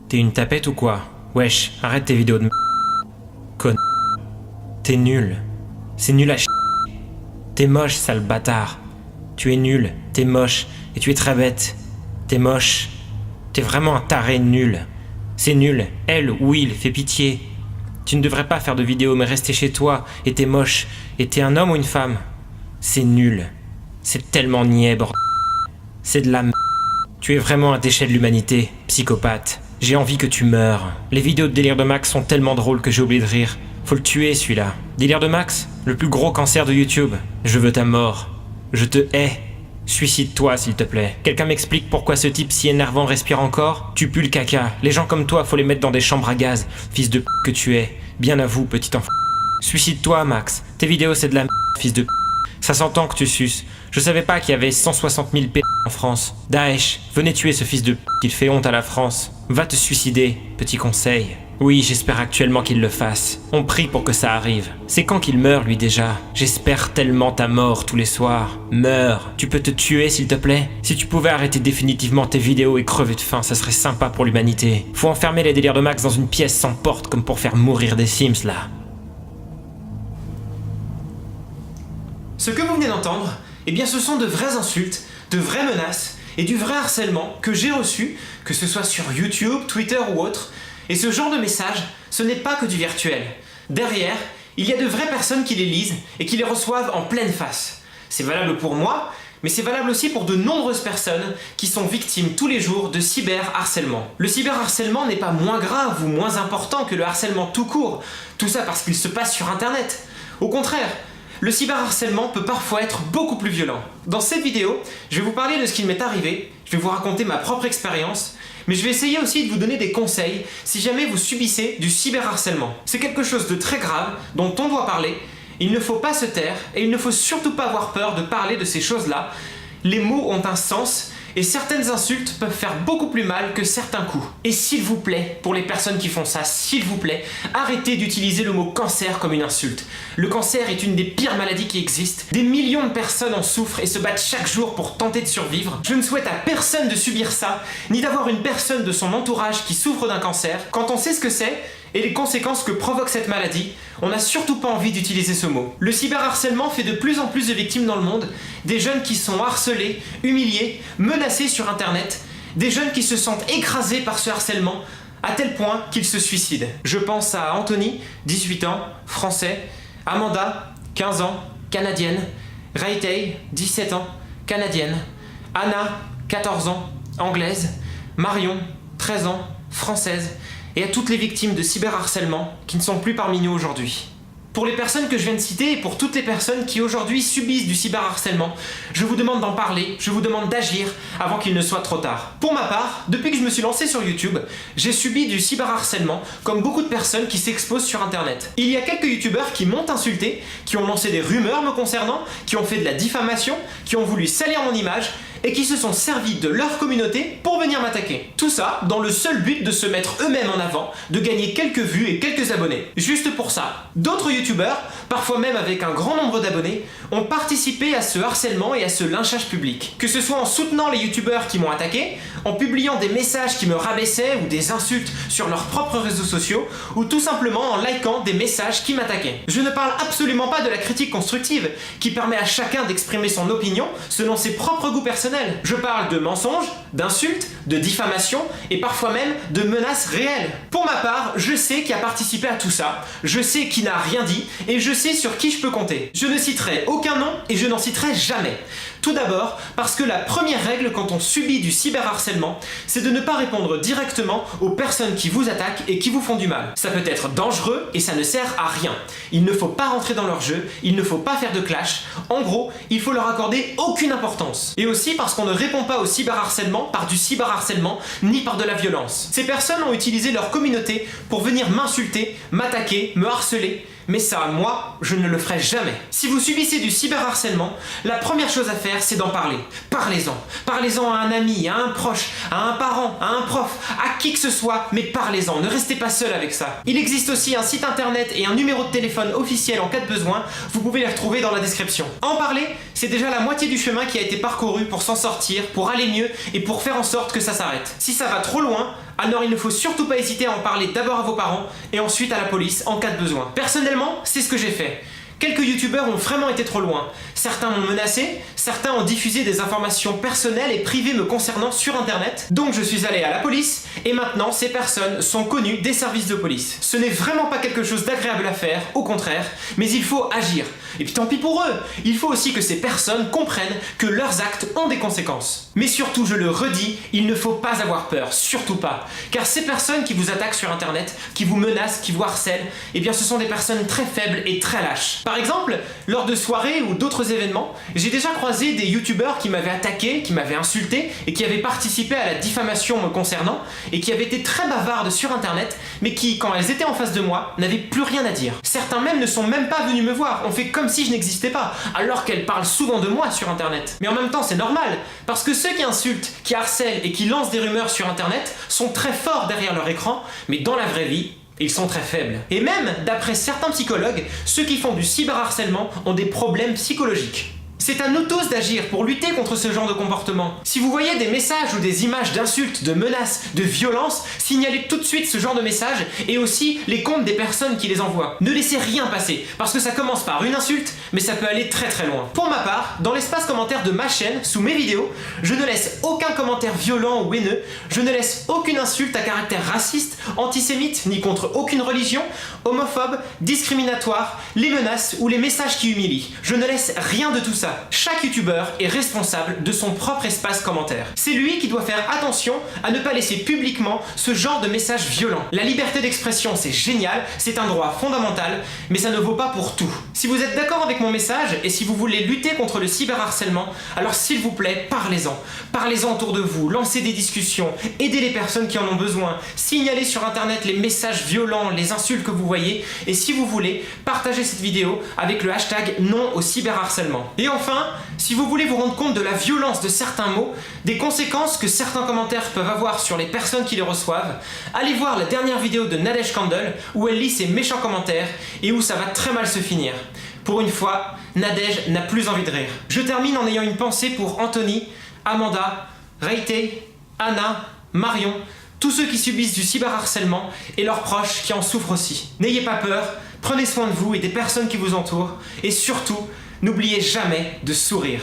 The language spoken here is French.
T'es une tapette ou quoi? Wesh, arrête tes vidéos de con. T'es nul. C'est nul à T'es moche, sale bâtard. Tu es nul, t'es moche, et tu es très bête. T'es moche. T'es vraiment un taré nul. C'est nul. Elle ou il fait pitié. Tu ne devrais pas faire de vidéos mais rester chez toi, et t'es moche. Et t'es un homme ou une femme? C'est nul. C'est tellement niais, bordel. C'est de la m***. Tu es vraiment un déchet de l'humanité, psychopathe. J'ai envie que tu meurs. Les vidéos de Délire de Max sont tellement drôles que j'ai oublié de rire. Faut le tuer, celui-là. Délire de Max, le plus gros cancer de YouTube. Je veux ta mort. Je te hais. Suicide-toi, s'il te plaît. Quelqu'un m'explique pourquoi ce type si énervant respire encore? Tu pues le caca. Les gens comme toi, faut les mettre dans des chambres à gaz. Fils de p que tu es. Bien à vous, petit enfant. Suicide-toi, Max. Tes vidéos, c'est de la m***, fils de p. Ça s'entend que tu suces. Je savais pas qu'il y avait 160 000 p en France. Daesh, venez tuer ce fils de p qu'il fait honte à la France. Va te suicider, petit conseil. Oui, j'espère actuellement qu'il le fasse. On prie pour que ça arrive. C'est quand qu'il meurt, lui, déjà? J'espère tellement ta mort tous les soirs. Meurs. Tu peux te tuer, s'il te plaît? Si tu pouvais arrêter définitivement tes vidéos et crever de faim, ça serait sympa pour l'humanité. Faut enfermer les délires de Max dans une pièce sans porte, comme pour faire mourir des Sims, là. Ce que vous venez d'entendre, eh bien ce sont de vraies insultes, de vraies menaces et du vrai harcèlement que j'ai reçu, que ce soit sur YouTube, Twitter ou autre. Et ce genre de messages, ce n'est pas que du virtuel. Derrière, il y a de vraies personnes qui les lisent et qui les reçoivent en pleine face. C'est valable pour moi, mais c'est valable aussi pour de nombreuses personnes qui sont victimes tous les jours de cyberharcèlement. Le cyberharcèlement n'est pas moins grave ou moins important que le harcèlement tout court, tout ça parce qu'il se passe sur Internet. Au contraire, le cyberharcèlement peut parfois être beaucoup plus violent. Dans cette vidéo, je vais vous parler de ce qu'il m'est arrivé, je vais vous raconter ma propre expérience, mais je vais essayer aussi de vous donner des conseils si jamais vous subissez du cyberharcèlement. C'est quelque chose de très grave dont on doit parler, il ne faut pas se taire et il ne faut surtout pas avoir peur de parler de ces choses-là. Les mots ont un sens et certaines insultes peuvent faire beaucoup plus mal que certains coups. Et s'il vous plaît, pour les personnes qui font ça, s'il vous plaît, arrêtez d'utiliser le mot cancer comme une insulte. Le cancer est une des pires maladies qui existent. Des millions de personnes en souffrent et se battent chaque jour pour tenter de survivre. Je ne souhaite à personne de subir ça, ni d'avoir une personne de son entourage qui souffre d'un cancer. Quand on sait ce que c'est, et les conséquences que provoque cette maladie, on n'a surtout pas envie d'utiliser ce mot. Le cyberharcèlement fait de plus en plus de victimes dans le monde, des jeunes qui sont harcelés, humiliés, menacés sur internet, des jeunes qui se sentent écrasés par ce harcèlement, à tel point qu'ils se suicident. Je pense à Anthony, 18 ans, français, Amanda, 15 ans, canadienne, Raytay, 17 ans, canadienne, Anna, 14 ans, anglaise, Marion, 13 ans, française, et à toutes les victimes de cyberharcèlement qui ne sont plus parmi nous aujourd'hui. Pour les personnes que je viens de citer et pour toutes les personnes qui aujourd'hui subissent du cyberharcèlement, je vous demande d'en parler, je vous demande d'agir avant qu'il ne soit trop tard. Pour ma part, depuis que je me suis lancé sur YouTube, j'ai subi du cyberharcèlement comme beaucoup de personnes qui s'exposent sur internet. Il y a quelques youtubeurs qui m'ont insulté, qui ont lancé des rumeurs me concernant, qui ont fait de la diffamation, qui ont voulu salir mon image et qui se sont servis de leur communauté pour venir m'attaquer. Tout ça dans le seul but de se mettre eux-mêmes en avant, de gagner quelques vues et quelques abonnés. Juste pour ça. D'autres youtubeurs, parfois même avec un grand nombre d'abonnés, ont participé à ce harcèlement et à ce lynchage public. Que ce soit en soutenant les youtubeurs qui m'ont attaqué, en publiant des messages qui me rabaissaient ou des insultes sur leurs propres réseaux sociaux, ou tout simplement en likant des messages qui m'attaquaient. Je ne parle absolument pas de la critique constructive, qui permet à chacun d'exprimer son opinion selon ses propres goûts personnels. Je parle de mensonges, d'insultes, de diffamations et parfois même de menaces réelles. Pour ma part, je sais qui a participé à tout ça, je sais qui n'a rien dit et je sais sur qui je peux compter. Je ne citerai aucun nom et je n'en citerai jamais. Tout d'abord, parce que la première règle quand on subit du cyberharcèlement, c'est de ne pas répondre directement aux personnes qui vous attaquent et qui vous font du mal. Ça peut être dangereux et ça ne sert à rien. Il ne faut pas rentrer dans leur jeu, il ne faut pas faire de clash. En gros, il faut leur accorder aucune importance. Et aussi parce qu'on ne répond pas au cyberharcèlement par du cyberharcèlement ni par de la violence. Ces personnes ont utilisé leur communauté pour venir m'insulter, m'attaquer, me harceler. Mais ça, moi, je ne le ferai jamais. Si vous subissez du cyberharcèlement, la première chose à faire, c'est d'en parler. Parlez-en. Parlez-en à un ami, à un proche, à un parent, à un prof, à qui que ce soit, mais parlez-en. Ne restez pas seul avec ça. Il existe aussi un site internet et un numéro de téléphone officiel en cas de besoin. Vous pouvez les retrouver dans la description. En parler, c'est déjà la moitié du chemin qui a été parcouru pour s'en sortir, pour aller mieux et pour faire en sorte que ça s'arrête. Si ça va trop loin, alors il ne faut surtout pas hésiter à en parler d'abord à vos parents et ensuite à la police en cas de besoin. Personnellement, c'est ce que j'ai fait. Quelques youtubeurs ont vraiment été trop loin. Certains m'ont menacé, certains ont diffusé des informations personnelles et privées me concernant sur internet. Donc je suis allé à la police et maintenant ces personnes sont connues des services de police. Ce n'est vraiment pas quelque chose d'agréable à faire, au contraire, mais il faut agir. Et puis tant pis pour eux, il faut aussi que ces personnes comprennent que leurs actes ont des conséquences. Mais surtout, je le redis, il ne faut pas avoir peur, surtout pas. Car ces personnes qui vous attaquent sur internet, qui vous menacent, qui vous harcèlent, eh bien ce sont des personnes très faibles et très lâches. Par exemple, lors de soirées ou d'autres événements, j'ai déjà croisé des youtubeurs qui m'avaient attaqué, qui m'avaient insulté et qui avaient participé à la diffamation me concernant et qui avaient été très bavardes sur internet, mais qui, quand elles étaient en face de moi, n'avaient plus rien à dire. Certains même ne sont même pas venus me voir, on fait comme si je n'existais pas, alors qu'elles parlent souvent de moi sur internet. Mais en même temps, c'est normal, parce que ceux qui insultent, qui harcèlent et qui lancent des rumeurs sur internet sont très forts derrière leur écran, mais dans la vraie vie, ils sont très faibles. Et même, d'après certains psychologues, ceux qui font du cyberharcèlement ont des problèmes psychologiques. C'est à nous tous d'agir pour lutter contre ce genre de comportement. Si vous voyez des messages ou des images d'insultes, de menaces, de violences, signalez tout de suite ce genre de messages et aussi les comptes des personnes qui les envoient. Ne laissez rien passer, parce que ça commence par une insulte, mais ça peut aller très très loin. Pour ma part, dans l'espace commentaire de ma chaîne, sous mes vidéos, je ne laisse aucun commentaire violent ou haineux, je ne laisse aucune insulte à caractère raciste, antisémite, ni contre aucune religion, homophobe, discriminatoire, les menaces ou les messages qui humilient. Je ne laisse rien de tout ça. Chaque youtubeur est responsable de son propre espace commentaire. C'est lui qui doit faire attention à ne pas laisser publiquement ce genre de messages violents. La liberté d'expression, c'est génial, c'est un droit fondamental, mais ça ne vaut pas pour tout. Si vous êtes d'accord avec mon message et si vous voulez lutter contre le cyberharcèlement, alors s'il vous plaît, parlez-en. Parlez-en autour de vous, lancez des discussions, aidez les personnes qui en ont besoin, signalez sur internet les messages violents, les insultes que vous voyez, et si vous voulez, partagez cette vidéo avec le hashtag non au cyberharcèlement. Et enfin, si vous voulez vous rendre compte de la violence de certains mots, des conséquences que certains commentaires peuvent avoir sur les personnes qui les reçoivent, allez voir la dernière vidéo de Nadège Candle où elle lit ses méchants commentaires et où ça va très mal se finir. Pour une fois, Nadège n'a plus envie de rire. Je termine en ayant une pensée pour Anthony, Amanda, Reite, Anna, Marion, tous ceux qui subissent du cyberharcèlement et leurs proches qui en souffrent aussi. N'ayez pas peur, prenez soin de vous et des personnes qui vous entourent et surtout, n'oubliez jamais de sourire.